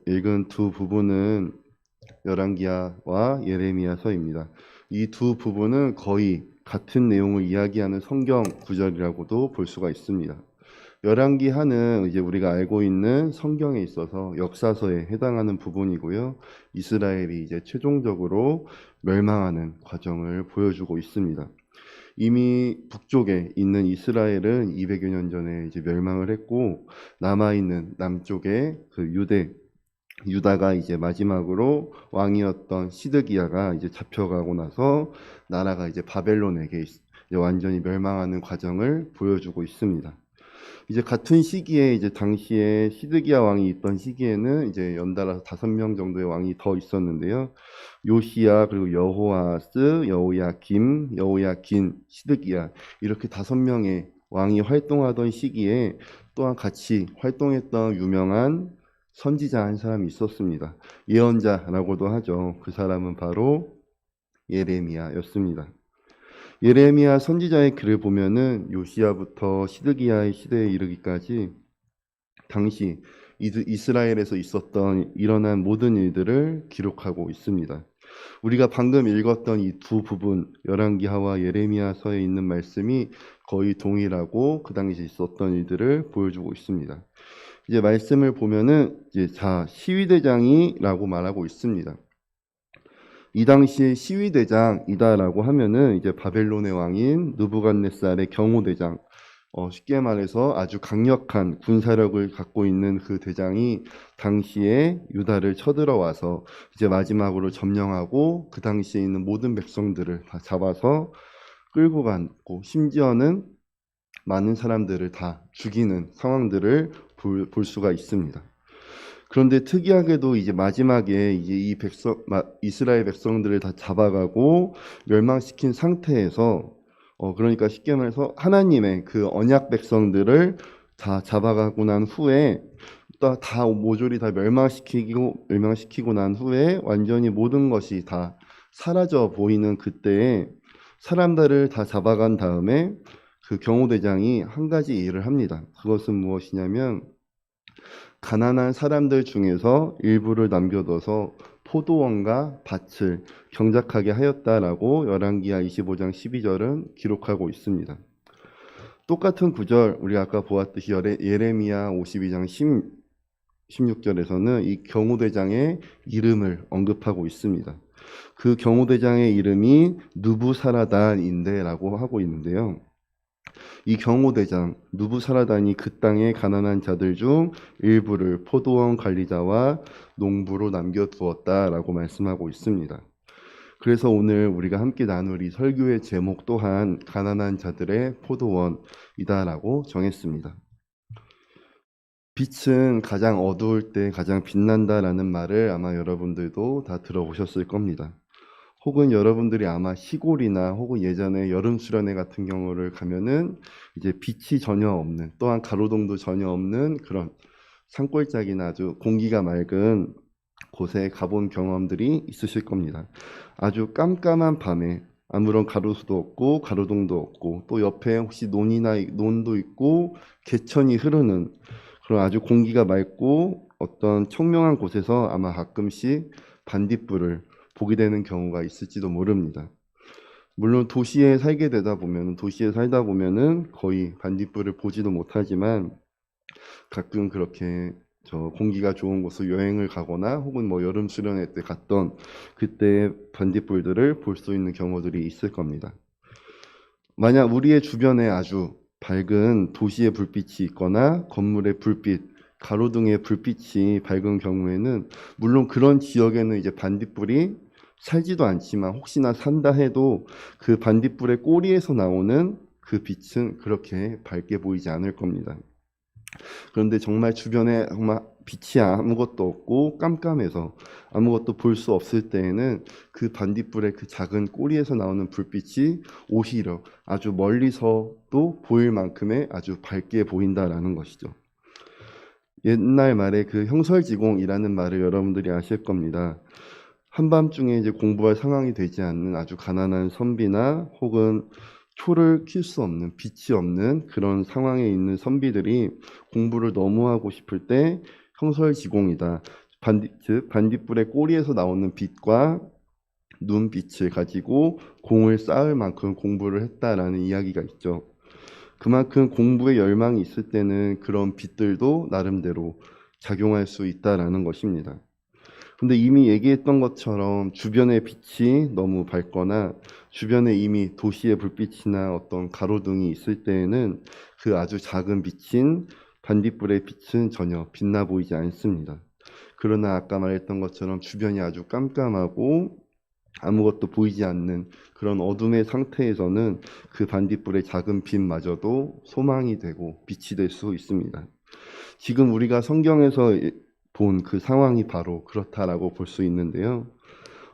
읽은 두 부분은 열왕기하와 예레미야서입니다. 이 두 부분은 거의 같은 내용을 이야기하는 성경 구절이라고도 볼 수가 있습니다. 열왕기하는 이제 우리가 알고 있는 성경에 있어서 역사서에 해당하는 부분이고요. 이스라엘이 이제 최종적으로 멸망하는 과정을 보여주고 있습니다. 이미 북쪽에 있는 이스라엘은 200여 년 전에 이제 멸망을 했고, 남아있는 남쪽에 그 유다가 이제 마지막으로 왕이었던 시드기야가 이제 잡혀가고 나서 나라가 이제 바벨론에게 이제 완전히 멸망하는 과정을 보여주고 있습니다. 이제 같은 시기에 이제 당시에 시드기야 왕이 있던 시기에는 이제 연달아서 5명 정도의 왕이 더 있었는데요. 요시야, 그리고 여호아스, 여호야긴, 시드기야, 이렇게 5명의 왕이 활동하던 시기에 또한 같이 활동했던 유명한 선지자 한 사람이 있었습니다. 예언자라고도 하죠. 그 사람은 바로 예레미야였습니다. 예레미야 선지자의 글을 보면은 요시야부터 시드기야의 시대에 이르기까지 당시 이스라엘에서 일어난 모든 일들을 기록하고 있습니다. 우리가 방금 읽었던 이 두 부분, 열왕기하와 예레미야서에 있는 말씀이 거의 동일하고 그 당시 있었던 일들을 보여주고 있습니다. 이제 말씀을 보면은 이제 시위대장이라고 말하고 있습니다. 이 당시에 시위대장이다라고 하면은 이제 바벨론의 왕인 느부갓네살의 경호대장, 쉽게 말해서 아주 강력한 군사력을 갖고 있는 그 대장이 당시에 유다를 쳐들어와서 이제 마지막으로 점령하고 그 당시에 있는 모든 백성들을 다 잡아서 끌고 가고, 심지어는 많은 사람들을 다 죽이는 상황들을 볼 수가 있습니다. 그런데 특이하게도 이제 마지막에 이제 이스라엘 백성들을 다 잡아가고 멸망시킨 상태에서, 그러니까 쉽게 말해서 하나님의 그 언약 백성들을 다 잡아가고 난 후에 다 모조리 다 멸망시키고 난 후에 완전히 모든 것이 다 사라져 보이는 그때에 사람들을 다 잡아간 다음에 그 경호대장이 한 가지 일을 합니다. 그것은 무엇이냐면, 가난한 사람들 중에서 일부를 남겨둬서 포도원과 밭을 경작하게 하였다라고 열왕기하 25장 12절은 기록하고 있습니다. 똑같은 구절, 우리 아까 보았듯이 예레미야 52장 16절에서는 이 경호대장의 이름을 언급하고 있습니다. 그 경호대장의 이름이 누부사라단인데라고 하고 있는데요. 이 경호대장 누부사라단이 그 땅의 가난한 자들 중 일부를 포도원 관리자와 농부로 남겨두었다라고 말씀하고 있습니다. 그래서 오늘 우리가 함께 나눌 이 설교의 제목 또한 가난한 자들의 포도원이다라고 정했습니다. 빛은 가장 어두울 때 가장 빛난다라는 말을 아마 여러분들도 다 들어보셨을 겁니다. 혹은 여러분들이 아마 시골이나 혹은 예전에 여름 수련회 같은 경우를 가면은 이제 빛이 전혀 없는, 또한 가로등도 전혀 없는 그런 산골짜기나 아주 공기가 맑은 곳에 가본 경험들이 있으실 겁니다. 아주 깜깜한 밤에 아무런 가로수도 없고 가로등도 없고, 또 옆에 혹시 논도 있고 개천이 흐르는 그런 아주 공기가 맑고 어떤 청명한 곳에서 아마 가끔씩 반딧불을 보게 되는 경우가 있을지도 모릅니다. 물론 도시에 살다 보면은 거의 반딧불을 보지도 못하지만, 가끔 그렇게 공기가 좋은 곳을 여행을 가거나 혹은 뭐 여름 수련회 때 갔던 그때 반딧불들을 볼 수 있는 경우들이 있을 겁니다. 만약 우리의 주변에 아주 밝은 도시의 불빛이 있거나 건물의 불빛, 가로등의 불빛이 밝은 경우에는, 물론 그런 지역에는 이제 반딧불이 살지도 않지만 혹시나 산다 해도 그 반딧불의 꼬리에서 나오는 그 빛은 그렇게 밝게 보이지 않을 겁니다. 그런데 정말 주변에 정말 빛이 아무것도 없고 깜깜해서 아무것도 볼 수 없을 때에는 그 반딧불의 그 작은 꼬리에서 나오는 불빛이 오히려 아주 멀리서도 보일 만큼의 아주 밝게 보인다라는 것이죠. 옛날 말에 그 형설지공이라는 말을 여러분들이 아실 겁니다. 한밤중에 이제 공부할 상황이 되지 않는 아주 가난한 선비나 혹은 초를 킬 수 없는, 빛이 없는 그런 상황에 있는 선비들이 공부를 너무 하고 싶을 때 형설지공이다, 즉 반딧불의 꼬리에서 나오는 빛과 눈빛을 가지고 공을 쌓을 만큼 공부를 했다라는 이야기가 있죠. 그만큼 공부에 열망이 있을 때는 그런 빛들도 나름대로 작용할 수 있다라는 것입니다. 근데 이미 얘기했던 것처럼 주변의 빛이 너무 밝거나 주변에 이미 도시의 불빛이나 어떤 가로등이 있을 때에는 그 아주 작은 빛인 반딧불의 빛은 전혀 빛나 보이지 않습니다. 그러나 아까 말했던 것처럼 주변이 아주 깜깜하고 아무것도 보이지 않는 그런 어둠의 상태에서는 그 반딧불의 작은 빛마저도 소망이 되고 빛이 될 수 있습니다. 지금 우리가 성경에서 본 그 상황이 바로 그렇다라고 볼 수 있는데요.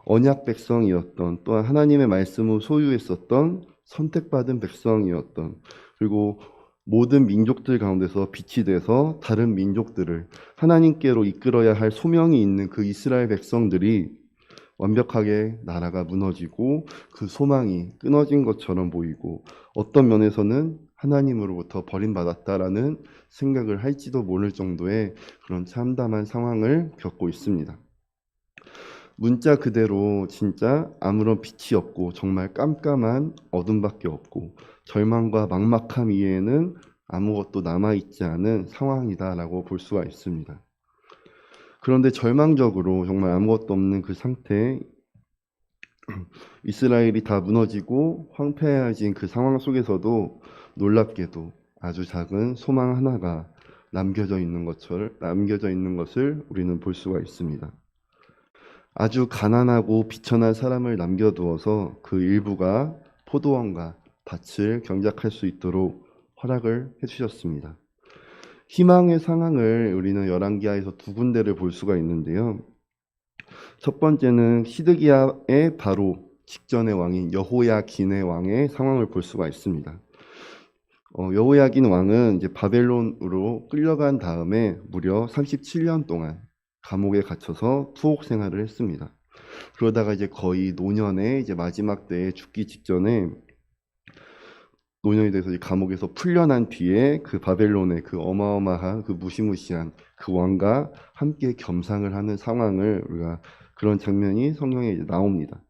언약 백성이었던, 또한 하나님의 말씀을 소유했었던 선택받은 백성이었던, 그리고 모든 민족들 가운데서 빛이 돼서 다른 민족들을 하나님께로 이끌어야 할 소명이 있는 그 이스라엘 백성들이 완벽하게 나라가 무너지고 그 소망이 끊어진 것처럼 보이고, 어떤 면에서는 하나님으로부터 버림받았다라는 생각을 할지도 모를 정도의 그런 참담한 상황을 겪고 있습니다. 문자 그대로 진짜 아무런 빛이 없고 정말 깜깜한 어둠밖에 없고 절망과 막막함 이외에는 아무것도 남아있지 않은 상황이다라고 볼 수가 있습니다. 그런데 절망적으로 정말 아무것도 없는 그 상태에 이스라엘이 다 무너지고 황폐해진 그 상황 속에서도 놀랍게도 아주 작은 소망 하나가 남겨져 있는 것을 우리는 볼 수가 있습니다. 아주 가난하고 비천한 사람을 남겨두어서 그 일부가 포도원과 밭을 경작할 수 있도록 허락을 해주셨습니다. 희망의 상황을 우리는 열왕기하에서 두 군데를 볼 수가 있는데요. 첫 번째는 시드기야의 바로 직전의 왕인 여호야긴의 왕의 상황을 볼 수가 있습니다. 여호야긴 왕은 이제 바벨론으로 끌려간 다음에 무려 37년 동안 감옥에 갇혀서 투옥 생활을 했습니다. 그러다가 이제 거의 노년의 이제 마지막 때에 죽기 직전에 노년이 돼서 감옥에서 풀려난 뒤에 그 바벨론의 그 어마어마한 그 무시무시한 그 왕과 함께 겸상을 하는 상황을 우리가 그런 장면이 성경에 이제 나옵니다.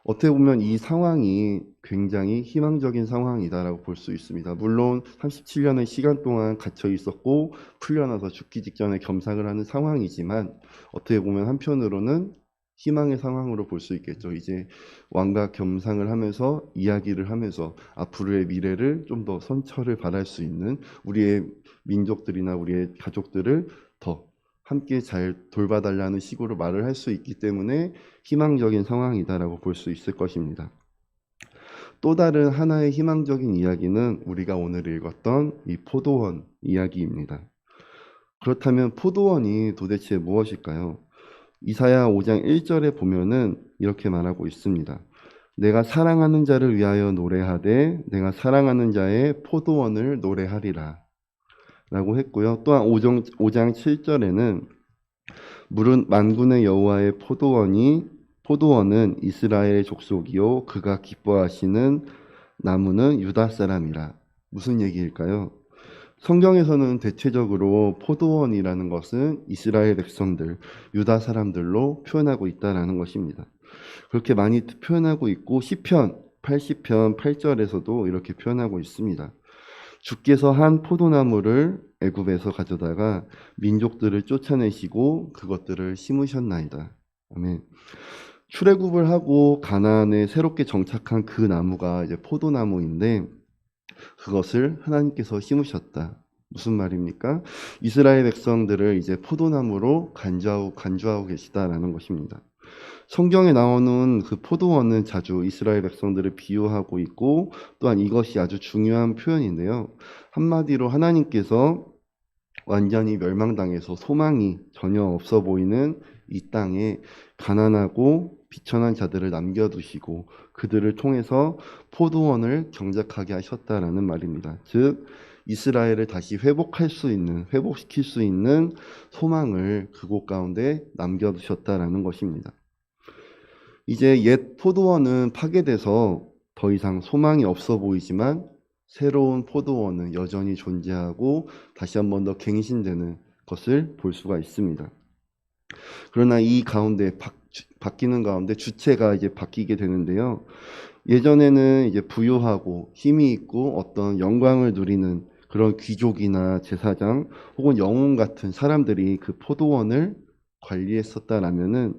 어떻게 보면 이 상황이 굉장히 희망적인 상황이다라고 볼 수 있습니다. 물론 37년의 시간 동안 갇혀 있었고 풀려나서 죽기 직전에 겸상을 하는 상황이지만 어떻게 보면 한편으로는 희망의 상황으로 볼 수 있겠죠. 이제 왕과 겸상을 하면서 이야기를 하면서 앞으로의 미래를 좀 더 선처를 바랄 수 있는 우리의 민족들이나 우리의 가족들을 더 함께 잘 돌봐달라는 식으로 말을 할 수 있기 때문에 희망적인 상황이다라고 볼 수 있을 것입니다. 또 다른 하나의 희망적인 이야기는 우리가 오늘 읽었던 이 포도원 이야기입니다. 그렇다면 포도원이 도대체 무엇일까요? 이사야 5장 1절에 보면은 이렇게 말하고 있습니다. 내가 사랑하는 자를 위하여 노래하되 내가 사랑하는 자의 포도원을 노래하리라 라고 했고요. 또한 5장 7절에는 물은 만군의 여호와의 포도원은 이스라엘의 족속이요 그가 기뻐하시는 나무는 유다 사람이라. 무슨 얘기일까요? 성경에서는 대체적으로 포도원이라는 것은 이스라엘 백성들, 유다 사람들로 표현하고 있다는 것입니다. 그렇게 많이 표현하고 있고 시편 80편 8절에서도 이렇게 표현하고 있습니다. 주께서 한 포도나무를 애굽에서 가져다가 민족들을 쫓아내시고 그것들을 심으셨나이다. 아멘. 출애굽을 하고 가나안에 새롭게 정착한 그 나무가 이제 포도나무인데 그것을 하나님께서 심으셨다. 무슨 말입니까? 이스라엘 백성들을 이제 포도나무로 간주하고 계시다라는 것입니다. 성경에 나오는 그 포도원은 자주 이스라엘 백성들을 비유하고 있고 또한 이것이 아주 중요한 표현인데요. 한마디로 하나님께서 완전히 멸망당해서 소망이 전혀 없어 보이는 이 땅에 가난하고 비천한 자들을 남겨두시고 그들을 통해서 포도원을 경작하게 하셨다라는 말입니다. 즉 이스라엘을 다시 회복시킬 수 있는 소망을 그곳 가운데 남겨두셨다라는 것입니다. 이제 옛 포도원은 파괴돼서 더 이상 소망이 없어 보이지만 새로운 포도원은 여전히 존재하고 다시 한 번 더 갱신되는 것을 볼 수가 있습니다. 그러나 이 가운데 바뀌는 가운데 주체가 이제 바뀌게 되는데요. 예전에는 이제 부유하고 힘이 있고 어떤 영광을 누리는 그런 귀족이나 제사장 혹은 영웅 같은 사람들이 그 포도원을 관리했었다라면은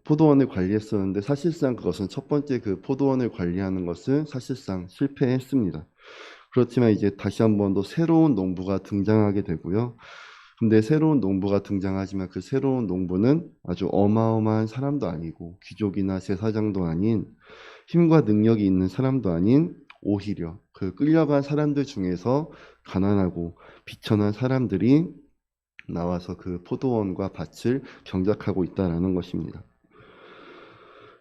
포도원을 관리했었는데 사실상 그것은 첫 번째 그 포도원을 관리하는 것은 사실상 실패했습니다. 그렇지만 이제 다시 한 번 더 새로운 농부가 등장하게 되고요. 근데 새로운 농부가 등장하지만 그 새로운 농부는 아주 어마어마한 사람도 아니고 귀족이나 제사장도 아닌 힘과 능력이 있는 사람도 아닌 오히려 그 끌려간 사람들 중에서 가난하고 비천한 사람들이 나와서 그 포도원과 밭을 경작하고 있다라는 것입니다.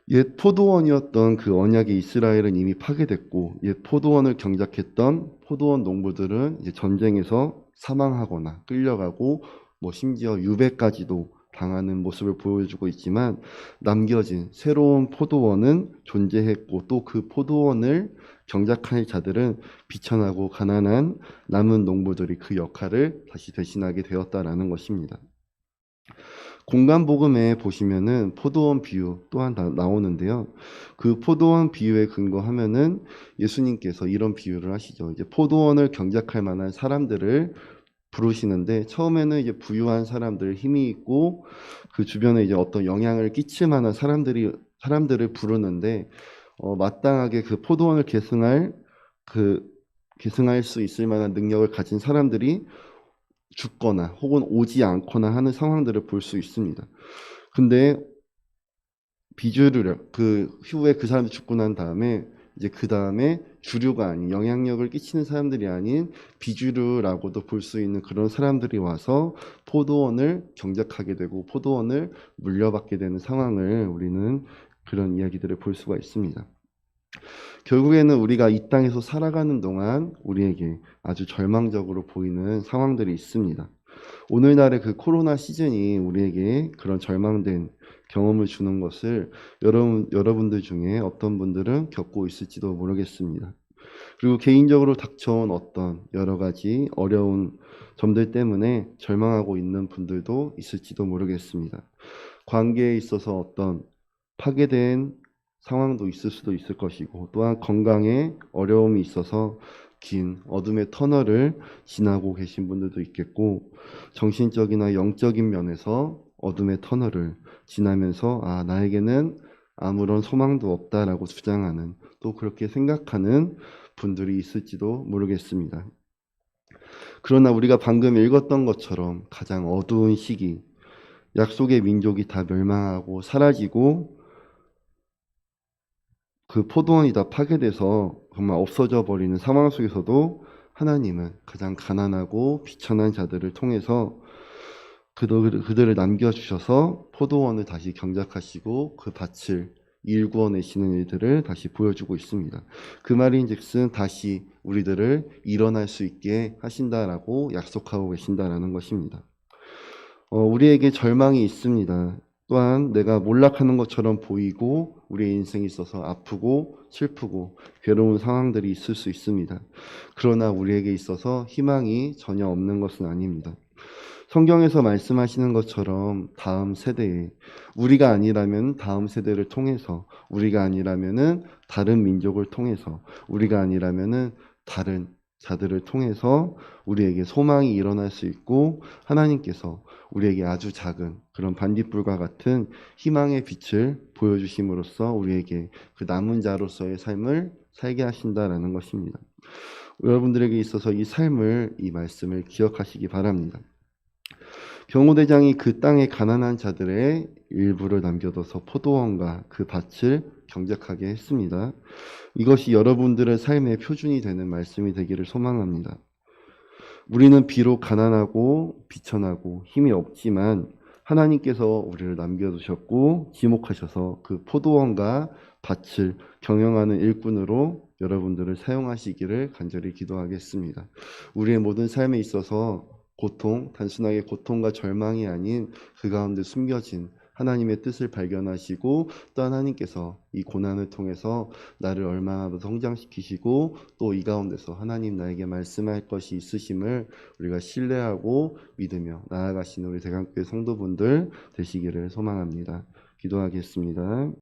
옛 포도원이었던 그 언약의 이스라엘은 이미 파괴됐고 옛 포도원을 경작했던 포도원 농부들은 이제 전쟁에서 사망하거나 끌려가고 뭐 심지어 유배까지도 당하는 모습을 보여주고 있지만 남겨진 새로운 포도원은 존재했고 또 그 포도원을 경작할 자들은 비천하고 가난한 남은 농부들이 그 역할을 다시 대신하게 되었다라는 것입니다. 공간복음에 보시면은 포도원 비유 또한 나오는데요. 그 포도원 비유에 근거하면은 예수님께서 이런 비유를 하시죠. 이제 포도원을 경작할 만한 사람들을 부르시는데 처음에는 이제 부유한 사람들, 힘이 있고 그 주변에 이제 어떤 영향을 끼칠 만한 사람들을 부르는데 마땅하게 그 포도원을 계승할 수 있을 만한 능력을 가진 사람들이 죽거나 혹은 오지 않거나 하는 상황들을 볼 수 있습니다. 근데 비주류를 그 후에 그 사람이 죽고 난 다음에 이제 그 다음에 주류가 아닌 영향력을 끼치는 사람들이 아닌 비주류라고도 볼 수 있는 그런 사람들이 와서 포도원을 경작하게 되고 포도원을 물려받게 되는 상황을 우리는 그런 이야기들을 볼 수가 있습니다. 결국에는 우리가 이 땅에서 살아가는 동안 우리에게 아주 절망적으로 보이는 상황들이 있습니다. 오늘날의 그 코로나 시즌이 우리에게 그런 절망된 경험을 주는 것을 여러분들 중에 어떤 분들은 겪고 있을지도 모르겠습니다. 그리고 개인적으로 닥쳐온 어떤 여러 가지 어려운 점들 때문에 절망하고 있는 분들도 있을지도 모르겠습니다. 관계에 있어서 어떤 파괴된 상황도 있을 수도 있을 것이고 또한 건강에 어려움이 있어서 긴 어둠의 터널을 지나고 계신 분들도 있겠고 정신적이나 영적인 면에서 어둠의 터널을 지나면서 나에게는 아무런 소망도 없다라고 주장하는 또 그렇게 생각하는 분들이 있을지도 모르겠습니다. 그러나 우리가 방금 읽었던 것처럼 가장 어두운 시기 약속의 민족이 다 멸망하고 사라지고 그 포도원이 다 파괴돼서 정말 없어져 버리는 상황 속에서도 하나님은 가장 가난하고 비천한 자들을 통해서 그들을 남겨주셔서 포도원을 다시 경작하시고 그 밭을 일구어내시는 일들을 다시 보여주고 있습니다. 그 말인즉슨 다시 우리들을 일어날 수 있게 하신다라고 약속하고 계신다라는 것입니다. 우리에게 절망이 있습니다. 또한 내가 몰락하는 것처럼 보이고 우리의 인생에 있어서 아프고 슬프고 괴로운 상황들이 있을 수 있습니다. 그러나 우리에게 있어서 희망이 전혀 없는 것은 아닙니다. 성경에서 말씀하시는 것처럼 다음 세대에 우리가 아니라면 다음 세대를 통해서 우리가 아니라면은 다른 민족을 통해서 우리가 아니라면은 다른 자들을 통해서 우리에게 소망이 일어날 수 있고 하나님께서 우리에게 아주 작은 그런 반딧불과 같은 희망의 빛을 보여주심으로써 우리에게 그 남은 자로서의 삶을 살게 하신다라는 것입니다. 여러분들에게 있어서 이 삶을 이 말씀을 기억하시기 바랍니다. 경호대장이 그 땅의 가난한 자들의 일부를 남겨둬서 포도원과 그 밭을 경작하게 했습니다. 이것이 여러분들의 삶의 표준이 되는 말씀이 되기를 소망합니다. 우리는 비록 가난하고 비천하고 힘이 없지만 하나님께서 우리를 남겨두셨고 지목하셔서 그 포도원과 밭을 경영하는 일꾼으로 여러분들을 사용하시기를 간절히 기도하겠습니다. 우리의 모든 삶에 있어서 고통, 단순하게 고통과 절망이 아닌 그 가운데 숨겨진 하나님의 뜻을 발견하시고 또 하나님께서 이 고난을 통해서 나를 얼마나 더 성장시키시고 또 이 가운데서 하나님 나에게 말씀할 것이 있으심을 우리가 신뢰하고 믿으며 나아가시는 우리 대강교회 성도분들 되시기를 소망합니다. 기도하겠습니다.